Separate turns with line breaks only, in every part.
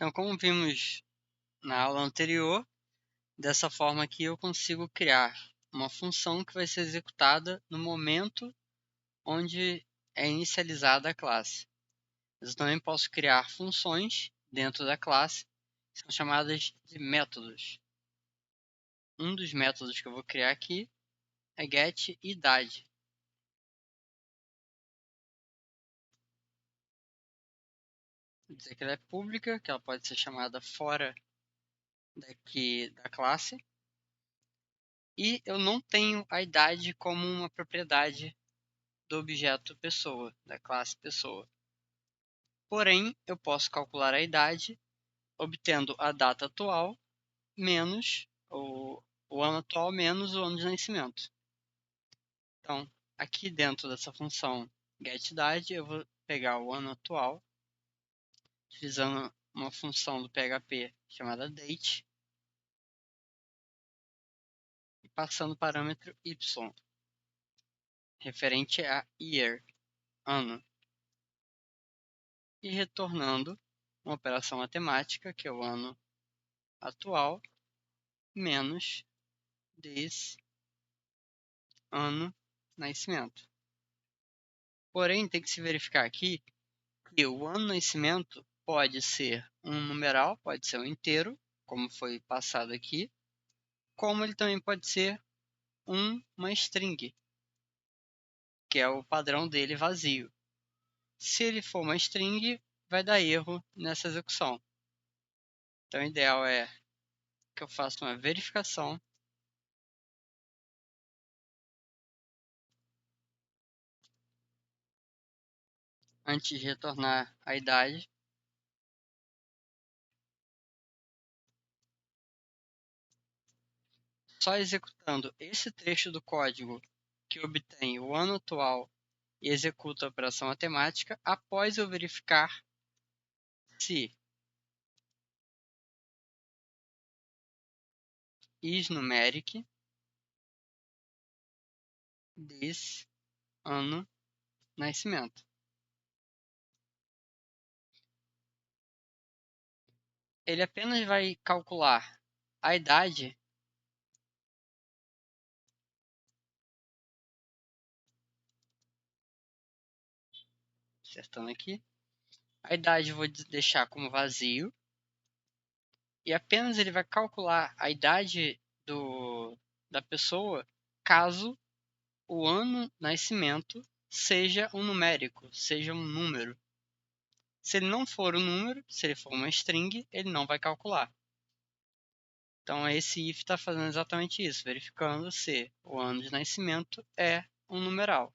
Então, como vimos na aula anterior, dessa forma aqui eu consigo criar uma função que vai ser executada no momento onde é inicializada a classe. Eu também posso criar funções dentro da classe, que são chamadas de métodos. Um dos métodos que eu vou criar aqui é getIdade. Vou dizer que ela é pública, que ela pode ser chamada fora daqui da classe. E eu não tenho a idade como uma propriedade do objeto pessoa, da classe pessoa. Porém, eu posso calcular a idade obtendo a data atual menos o ano atual menos o ano de nascimento. Então, aqui dentro dessa função getIdade, eu vou pegar o ano atual, utilizando uma função do PHP chamada date, e passando o parâmetro y, referente a year, ano, e retornando uma operação matemática, que é o ano atual, menos this ano nascimento. Porém, tem que se verificar aqui que o ano nascimento pode ser um numeral, pode ser um inteiro, como foi passado aqui, como ele também pode ser uma string, que é o padrão dele vazio. Se ele for uma string, vai dar erro nessa execução. Então, o ideal é que eu faça uma verificação antes de retornar a idade. Só executando esse trecho do código que obtém o ano atual e executa a operação matemática, após eu verificar se isNumeric this ano nascimento. Ele apenas vai calcular a idade acertando aqui. A idade eu vou deixar como vazio. E apenas ele vai calcular a idade da pessoa caso o ano nascimento seja um numérico, seja um número. Se ele não for um número, se ele for uma string, ele não vai calcular. Então esse if está fazendo exatamente isso, verificando se o ano de nascimento é um numeral.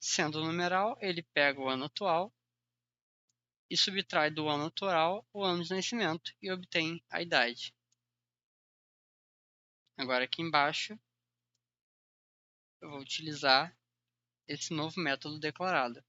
Sendo um numeral, ele pega o ano atual e subtrai do ano atual o ano de nascimento e obtém a idade. Agora aqui embaixo eu vou utilizar esse novo método declarado.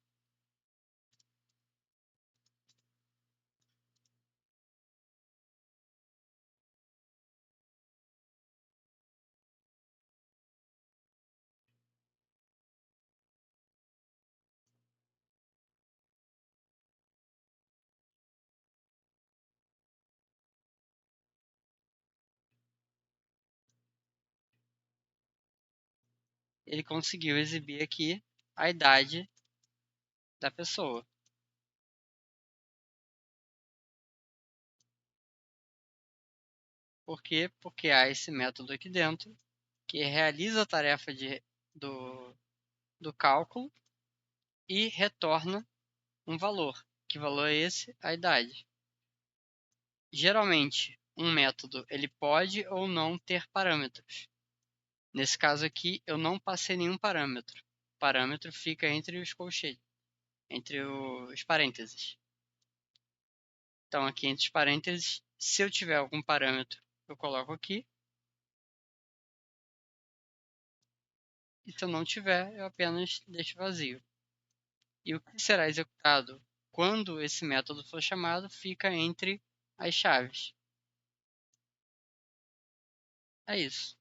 Ele conseguiu exibir aqui a idade da pessoa. Por quê? Porque há esse método aqui dentro que realiza a tarefa do cálculo e retorna um valor. Que valor é esse? A idade. Geralmente, um método ele pode ou não ter parâmetros. Nesse caso aqui, eu não passei nenhum parâmetro. O parâmetro fica entre os colchetes, entre os parênteses. Então, aqui entre os parênteses, se eu tiver algum parâmetro, eu coloco aqui. E se eu não tiver, eu apenas deixo vazio. E o que será executado quando esse método for chamado fica entre as chaves. É isso.